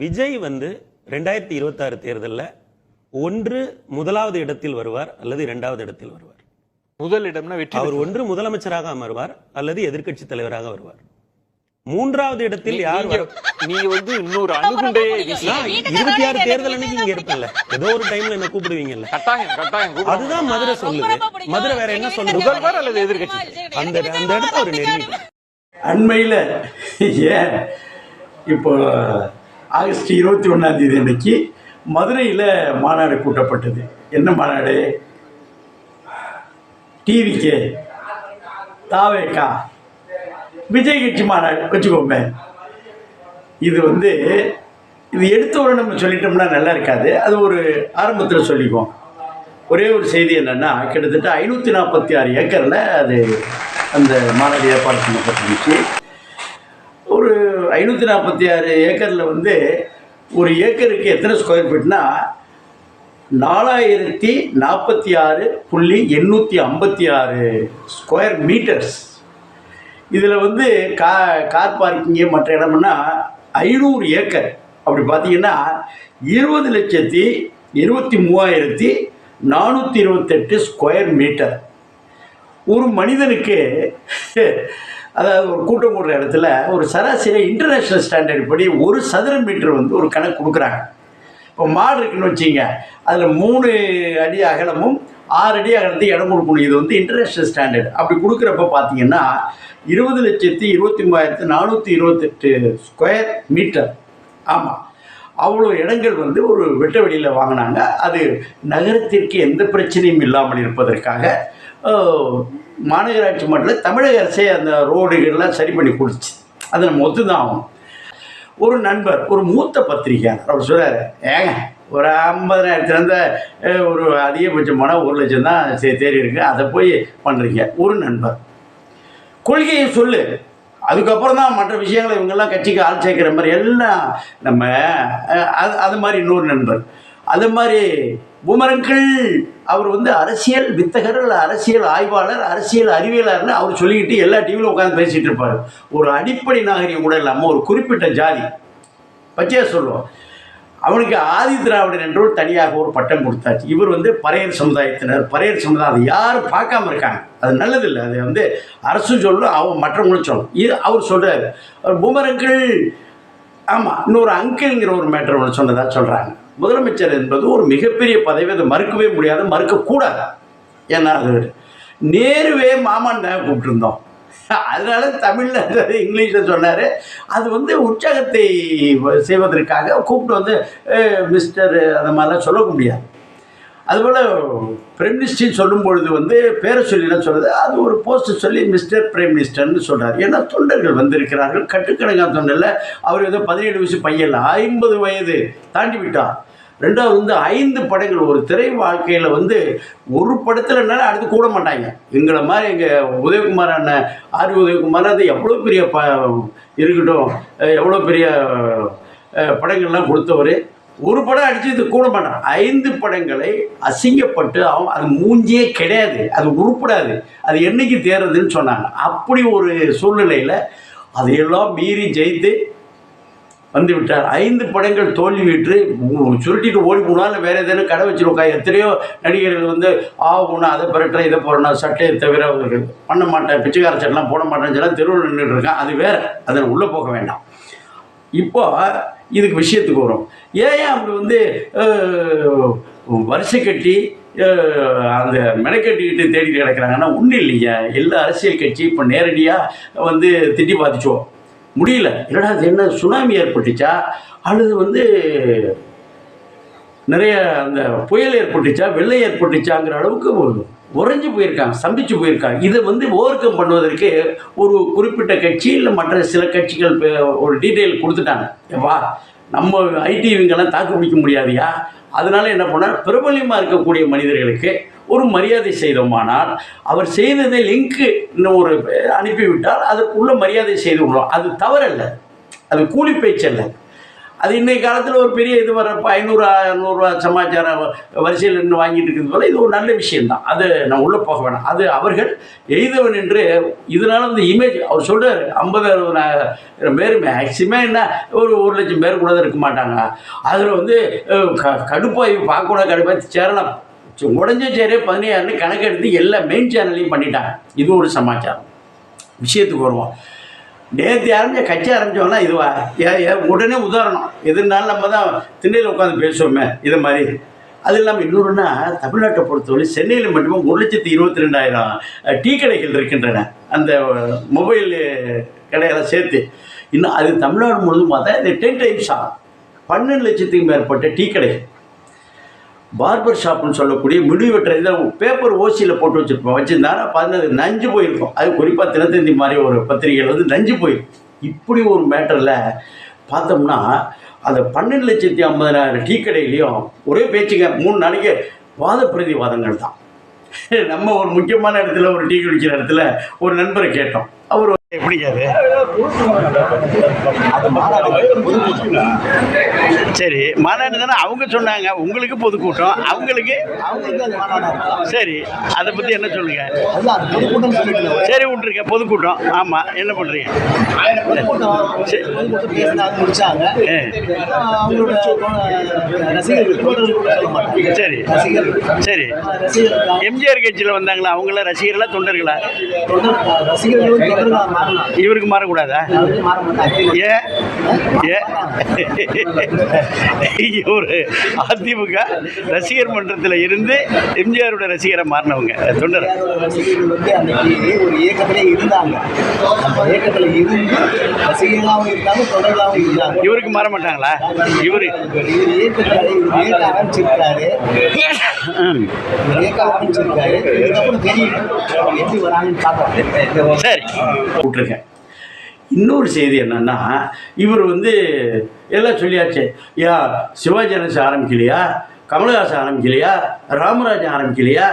விஜய் 2026 தேர்தலில் ஒன்று முதலாவது இடத்தில் வருவார் அல்லது இரண்டாவது இடத்தில் வருவார். முதலிடம்னா வெற்றி. அவர் ஒன்று முதலமைச்சராக அமர்வார் அல்லது எதிர்க்கட்சி தலைவராக வருவார். மூன்றாவது இடத்தில் யார்? நீங்க இன்னொரு அணுகுண்டையே 26 தேர்தல் அன்னைக்கு இங்க இருப்பேன்ல, ஏதோ ஒரு டைம்ல என்ன கூப்பிடுவீங்கல்ல. கட்டாயம் அதுதான் மதுரை சொல்லுது. மதுரை வேற என்ன சொல்லுது? முதல்வர் அல்லது எதிர்கட்சி அந்த இடத்தை அவர் நெருங்கி. அண்மையில் ஏன் இப்போ ஆகஸ்ட் 21 அன்னைக்கு மதுரையில் மாநாடு கூட்டப்பட்டது. என்ன மாநாடு? டிவிகே, தாவேகா, விஜய் கட்சி மாநாடு வச்சுக்கோங்க. இது இது எடுத்த உடனே நம்ம சொல்லிட்டோம்னா நல்லா இருக்காது. அது ஒரு ஆரம்பத்தில் சொல்லிக்குவோம். ஒரே ஒரு செய்தி என்னென்னா, கிட்டத்தட்ட 546 ஏக்கரில் அது அந்த மாநாடு ஏற்பாடு பண்ணப்பட்டுருந்துச்சு. ஒரு 546 ஏக்கரில் ஒரு ஏக்கருக்கு எத்தனை ஸ்கொயர் ஃபீட்னா 4046.856 ஸ்கொயர் மீட்டர்ஸ். இதில் கார் பார்க்கிங்கு மற்ற இடம்னா 500 ஏக்கர். அப்படி பார்த்தீங்கன்னா 20,23,428 ஸ்கொயர் மீட்டர். ஒரு மனிதனுக்கு, அதாவது ஒரு கூட்டம் கூடுற இடத்துல ஒரு சராசரி இன்டர்நேஷ்னல் ஸ்டாண்டர்ட் படி ஒரு சதுர மீட்டர் ஒரு கணக்கு கொடுக்குறாங்க. இப்போ மாடு இருக்குன்னு வச்சிங்க, அதில் 3 அடி அகலமும் 6 அடி அகலத்தையும் இடம் கொடுக்கணும். இது இன்டர்நேஷ்னல் ஸ்டாண்டர்ட். அப்படி கொடுக்குறப்ப பார்த்தீங்கன்னா 20,23,428 ஸ்கொயர் மீட்டர். ஆமாம், அவ்வளோ இடங்கள் ஒரு வெட்ட வெளியில் வாங்கினாங்க. அது நகரத்திற்கு எந்த பிரச்சனையும் இல்லாமல் இருப்பதற்காக மாநகராட்சி மட்டும் தமிழக அரசே அந்த ரோடுகள்லாம் சரி பண்ணி கொடுத்துச்சு. அது நம்ம ஒத்துதான் ஆகும். ஒரு நண்பர், ஒரு மூத்த பத்திரிகையாளர், அவர் சொல்கிறார், ஏங்க ஒரு 50,000 ஒரு அதிகபட்சம் போனால் 1 லட்சம் தான் தேறி இருக்குது, அதை போய் பண்ணுறீங்க. ஒரு நண்பர் கொள்கையை சொல்லு, அதுக்கப்புறம் தான் மற்ற விஷயங்களை இவங்கெல்லாம் கட்சிக்கு ஆள் சேர்க்குற மாதிரி எல்லாம் நம்ம அது மாதிரி. இன்னொரு நண்பர் அது மாதிரி பூமரங்கள், அவர் அரசியல் வித்தகர், அரசியல் ஆய்வாளர், அரசியல் அறிவியலாளர்னு அவர் சொல்லிக்கிட்டு எல்லா டிவியில் உட்காந்து பேசிகிட்டு இருப்பார். ஒரு அடிப்படை நாகரிகம் கூட இல்லாமல் ஒரு குறிப்பிட்ட ஜாதி பச்சையாக சொல்லுவோம். அவனுக்கு ஆதி திராவிடர் என்று தனியாக ஒரு பட்டம் கொடுத்தாச்சு. இவர் பறையர் சமுதாயத்தினர். பறையர் சமுதாயம் அது யாரும் பார்க்காம இருக்காங்க. அது நல்லதில்லை. அது அரசு சொல்லும், அவங்க மற்றவங்களும் சொல்லும். இது அவர் சொல்கிறார். பூமரங்கள் ஆமாம், இன்னொரு அங்கிள்ங்கிற ஒரு மேட்டர் ஒன்று சொன்னதாக சொல்கிறாங்க. முதலமைச்சர் என்பது ஒரு மிகப்பெரிய பதவி, அதை மறுக்கவே முடியாது, மறுக்கக்கூடாது. ஏன்னா அது நேருவே மாமான் தான் கூப்பிட்டுருந்தோம். அதனால தமிழில் இங்கிலீஷில் சொன்னார். அது உற்சாகத்தை செய்வதற்காக கூப்பிட்டு மிஸ்டர் அந்த மாதிரிலாம் சொல்ல முடியாது. அதுபோல் பிரைம் மினிஸ்டர்னு சொல்லும் பொழுது பேரை சொல்லிலாம் சொல்கிறது, அது ஒரு போஸ்ட் சொல்லி மிஸ்டர் பிரைம் மினிஸ்டர்னு சொல்கிறார். ஏன்னா தொண்டர்கள் வந்திருக்கிறார்கள், கட்டுக்கணக்கான தொண்டரில். அவர் 17 வயசு பையன், 50 வயது தாண்டி விட்டார். ரெண்டாவது 5 படங்கள். ஒரு திரை வாழ்க்கையில் ஒரு படத்தில்னால அடுத்து கூட மாட்டாங்க. எங்களை மாதிரி எங்கள் உதயகுமார் அண்ணன் ஆர் உதயகுமார் அது எவ்வளோ பெரிய இருக்கட்டும், எவ்வளோ பெரிய படங்கள்லாம் கொடுத்தவர். ஒரு படம் அடித்து இது கூட மாட்டான். 5 படங்களை அசிங்கப்பட்டு அது மூஞ்சியே கிடையாது, அது உருப்படாது, அது என்னைக்கு தேர்றதுன்னு சொன்னாங்க. அப்படி ஒரு சூழ்நிலையில் அதையெல்லாம் மீறி ஜெயித்து வந்து விட்டார். 5 படங்கள் தோல்வி விட்டு சுருட்டிட்டு ஓடி போனாலும் வேறு எதனா கடை வச்சுருக்கா. எத்தனையோ நடிகர்கள் ஒன்று அதை பிறட்டேன், இதை போகிறேன்னா சட்டையை தவிர பண்ண மாட்டேன், பிச்சைக்கார சட்டெலாம் போட மாட்டேன்னு சொல்லலாம் தெருவில் நின்றுட்டு இருக்கான். அது வேறு, அதை உள்ளே போக வேண்டாம். இப்போ இதுக்கு விஷயத்துக்கு வரும். ஏன் அப்படி வரிசை கட்டி அந்த மெனக்கட்டிக்கிட்டு தேடிட்டு கிடக்கிறாங்கன்னா ஒன்றும் இல்லைங்க. எல்லா அரசியல் கட்சி இப்போ நேரடியாக திட்டி பார்த்துச்சோம், முடியல. இல்லைடா அது என்ன சுனாமி ஏற்பட்டுச்சா அல்லது நிறைய அந்த புயல் ஏற்பட்டுச்சா, வெள்ளம் ஏற்பட்டுச்சாங்கிற அளவுக்கு உறைஞ்சி போயிருக்காங்க, சம்பிச்சு போயிருக்காங்க. இதை ஓவர் கம் பண்ணுவதற்கு ஒரு குறிப்பிட்ட கட்சி இல்லை மற்ற சில கட்சிகள் ஒரு டீட்டெயில் கொடுத்துட்டாங்க. வா நம்ம ஐடிவிங்கெல்லாம் தாக்கு பிடிக்க முடியாதியா, அதனால என்ன பண்ணால் பிரபலியமாக இருக்கக்கூடிய மனிதர்களுக்கு ஒரு மரியாதை செய்தோமானால், அவர் செய்ததை லிங்க்கு இன்னும் ஒரு அனுப்பிவிட்டால் அதற்குள்ள மரியாதை செய்து விடுவோம். அது தவறல்ல, அது கூலி பேச்சல்ல. அது இன்றைய காலத்தில் ஒரு பெரிய இது வரப்போ 500 600 சமாச்சார வரிசையில் நின்று வாங்கிட்டு இருக்கிறது போல இது ஒரு நல்ல விஷயம்தான். அது நான் உள்ளே போக வேணாம். அது அவர்கள் எய்தவன் என்று இதனால இந்த இமேஜ் அவர் சொல்கிறார் 50-60 பேர் மேக்சிமம் என்ன ஒரு 1 லட்சம் பேர் கூட இருக்க மாட்டாங்க. அதில் வந்து கடுப்பாய் பார்க்கக்கூட கடுப்பாய் சேரலாம் உடஞ்ச சேரே 17 கணக்கு எடுத்து எல்லா மெயின் சேனல்லையும் பண்ணிட்டாங்க. இது ஒரு சமாச்சாரம். விஷயத்துக்கு வருவோம். நேற்று ஆரம்பித்த கட்சி ஆரம்பித்தோம்னா இதுவா உடனே உதாரணம் எதுனாலும் நம்ம தான் திண்ணையில் உட்காந்து பேசுவோமே இது மாதிரி. அது இல்லாமல் இன்னொருன்னா தமிழ்நாட்டை பொறுத்தவரை சென்னையில் மட்டுமே 1,22,000 டீ கடைகள் இருக்கின்றன. அந்த மொபைல் கடையெல்லாம் சேர்த்து இன்னும் அது தமிழ்நாடு முழுதும் பார்த்தா இது 10 டைம்ஸ் ஆகும். 12 லட்சத்துக்கு மேற்பட்ட டீ கடைகள். பார்பர் ஷாப்னு சொல்லக்கூடிய முடிவெட்டுற இதை பேப்பர் ஓசியில் போட்டு வச்சுருந்தாங்கன்னா 15 நஞ்சு போயிருக்கும். அது குறிப்பாக தினத்தந்தி மாதிரி ஒரு பத்திரிகைகள் வந்து நஞ்சு போயிருக்கும். இப்படி ஒரு மேட்டரில் பார்த்தோம்னா அந்த 12,50,000 டீ கடையிலையும் ஒரே பேச்சுங்க 3 நாளைக்கு வாத பிரதிவாதங்கள் தான். நம்ம ஒரு முக்கியமான இடத்துல ஒரு டீ குடிக்கிற இடத்துல ஒரு நண்பரை கேட்டோம். அவர் எப்படிக்காது சரி மாநாடு தானே அவங்க சொன்னாங்க. உங்களுக்கு பொதுக்கூட்டம் அவங்களுக்கு சரி அதை பற்றி என்ன சொல்லுங்க. சரி விட்டுருக்க பொதுக்கூட்டம் ஆமாம் என்ன பண்ணுறீங்க சரி சரி எம்ஜிஆர் கட்சியில் வந்தாங்களா அவங்கள ரசிகர்களா தொண்டர்களா இவருக்கு மாறக்கூடாதா ஏன் இவர் அதிமுக ரசிகர் மன்றத்தில் இருந்து எம்ஜிஆரோட ரசிகரை மாறினவங்க தொண்டர் ஒரு இயக்கத்திலே இருந்தாங்க. இயக்கத்தில் இருந்து ரசிகர்களாகவும் இருந்தாங்க தொண்டர்களாகவும் இருந்தாங்க. இவருக்கு மாற மாட்டாங்களா இவர் இயக்க ஆரம்பிச்சிருக்காரு இதுக்கப்புறம் தெரியும் எப்படி வராங்கன்னு பார்க்கலாம். சரி விட்டுருக்கேன். இன்னொரு செய்தி என்னன்னா இவர் வந்து எல்லாம் சொல்லியாச்சு. சிவாஜி கணேசன் ஆரம்பிக்கலையா, கமலஹாசன் ஆரம்பிக்கலையா, ராமராஜன் ஆரம்பிக்கலையா,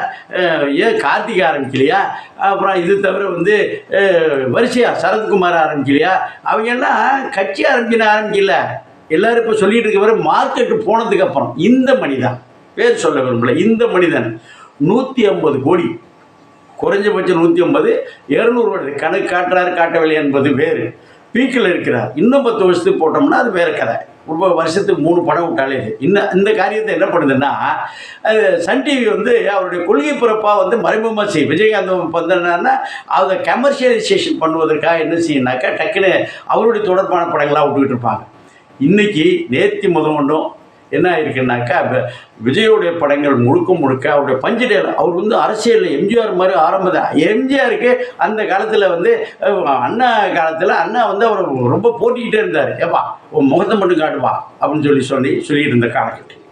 ஏன் கார்த்திகை ஆரம்பிக்கலையா, அப்புறம் இது தவிர வந்து வரிசையா சரத்குமார் ஆரம்பிக்கலையா, அவங்க எல்லாம் கட்சி ஆரம்பிக்கல. எல்லாரும் இப்போ சொல்லிட்டு இருக்க வர மார்க்கெட்டு போனதுக்கு அப்புறம் இந்த மனிதன் பேர் சொல்ல விரும்பல. இந்த மனிதன் 150 கோடி குறைஞ்சபட்சம் 150 200 வருது கணக்கு காட்டுறாரு காட்டவில்லை என்பது வேறு. பீக்கில் இருக்கிறார். இன்னும் 10 வருஷத்துக்கு போட்டோம்னா அது வேறு கதை. ரொம்ப வருஷத்துக்கு 3 படம் விட்டாலே இன்னும் இந்த காரியத்தை என்ன பண்ணுதுன்னா சன் டிவி வந்து அவருடைய கொள்கை பிறப்பாக வந்து மறைமுகமாக செய்யும். விஜயகாந்த் வந்தனா அதை கமர்ஷியலைசேஷன் பண்ணுவதற்காக என்ன செய்யணுனாக்கா டக்குன்னு அவருடைய தொடர்பான படங்களாக விட்டுக்கிட்டு இருப்பாங்க. இன்றைக்கி நேர்த்தி முதலும் என்ன ஆயிருக்குன்னாக்கா விஜயோடைய படங்கள் முழுக்க அவருடைய பஞ்சடேல அவர் வந்து அரசியலில் எம்ஜிஆர் மாதிரி ஆரம்பதான். எம்ஜிஆருக்கு அந்த காலத்தில் வந்து அண்ணா காலத்தில் அண்ணா வந்து அவர் ரொம்ப போட்டிக்கிட்டே இருந்தார். ஏப்பா உன் முகத்தை மட்டும் காட்டுவா அப்படின்னு சொல்லிட்டு இருந்த காலகட்டம்.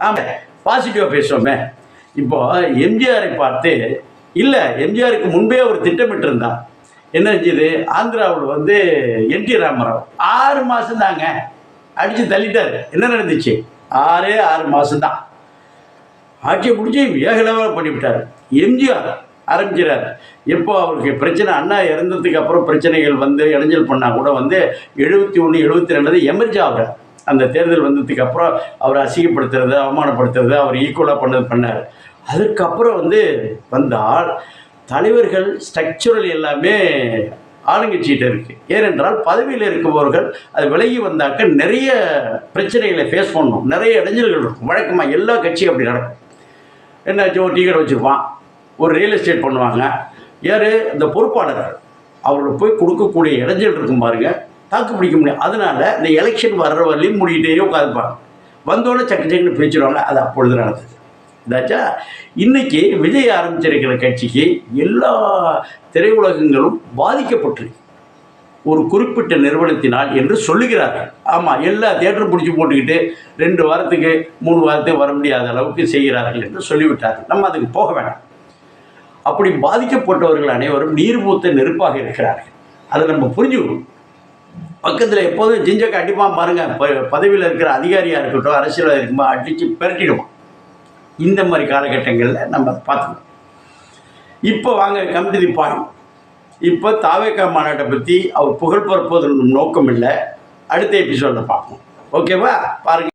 ஆமாம் பாசிட்டிவாக பேசுவோமே. இப்போ எம்ஜிஆரை பார்த்து இல்லை எம்ஜிஆருக்கு முன்பே அவர் திட்டமிட்டு இருந்தார். என்ன செஞ்சது ஆந்திராவில் வந்து என்டி ராமராவ் 6 மாதம் தாங்க அடித்து தள்ளிட்டார். என்ன நடந்துச்சு 6 மாதம்தான் ஆட்சியை பிடிச்சி வேக லெவலில் பண்ணிவிட்டார். எம்ஜிஆர் ஆரம்பிக்கிறார். எப்போ அவருக்கு பிரச்சனை அண்ணா இறந்ததுக்கு அப்புறம் பிரச்சனைகள் வந்து இடைஞ்சல் பண்ணால் கூட வந்து 71 72 எமர்ஜி ஆகிறார். அந்த தேர்தல் வந்ததுக்கு அப்புறம் அவரை அசிங்கப்படுத்துறது அவமானப்படுத்துறது அவர் ஈக்குவலாக பண்ணார். அதுக்கப்புறம் வந்து வந்தால் தலைவர்கள் ஸ்ட்ரக்சரல் எல்லாமே ஆளுங்கட்சிகிட்ட இருக்குது. ஏனென்றால் பதவியில் இருக்குபவர்கள் அது விலகி வந்தாக்க நிறைய பிரச்சனைகளை ஃபேஸ் பண்ணணும். நிறைய இடைஞ்சல்கள் இருக்கும். வழக்கமாக எல்லா கட்சியும் அப்படி நடக்கும். என்னாச்சும் ஒரு டீ கடை வச்சுருப்பான், ஒரு ரியல் எஸ்டேட் பண்ணுவாங்க. யார் இந்த பொறுப்பாளர்கள் அவர்கள் போய் கொடுக்கக்கூடிய இடைஞ்சல் இருக்கும் பாருங்க, தாக்கு பிடிக்க முடியும். அதனால் இந்த எலெக்ஷன் வர்ற வரலையும் மூடிக்கிட்டே உட்காந்துப்பாங்க. வந்தோடனே சக்குன்னு பிரிச்சுடுவாங்க. அது அப்பொழுது நடந்தது. இதாச்சா இன்றைக்கி விஜய் ஆரம்பிச்சிருக்கிற கட்சிக்கு எல்லா திரையுலகங்களும் பாதிக்கப்பட்டிருக்கு ஒரு குறிப்பிட்ட நிறுவனத்தினால் என்று சொல்லுகிறார்கள். ஆமாம் எல்லா தியேட்டரும் பிடிச்சி போட்டுக்கிட்டு 2 வாரத்துக்கு 3 வாரத்துக்கு வர முடியாத அளவுக்கு செய்கிறார்கள் என்று சொல்லிவிட்டார்கள். நம்ம அதுக்கு போக வேண்டாம். அப்படி பாதிக்கப்பட்டவர்கள் அனைவரும் நீர்மூத்த நெருப்பாக இருக்கிறார்கள். அதை நம்ம புரிஞ்சுக்கணும். பக்கத்தில் எப்போதும் ஜிஞ்சக்க அடிப்பான் பாருங்கள். பதவியில் இருக்கிற அதிகாரியாக இருக்கட்டும் அரசியலாக இருக்கும்போது அடித்து பெரட்டிடுவோம். இந்த மாதிரி காலகட்டங்களில் நம்ம பார்த்துக்கணும். இப்போ வாங்க கம் டு தி பாயிண்ட். இப்போ தாவேகா மாநாட்டை பற்றி அவர் புகழ் பரப்புவதன் நோக்கம் இல்லை. அடுத்த எபிசோடில் பார்ப்போம். ஓகேவா பாருங்க.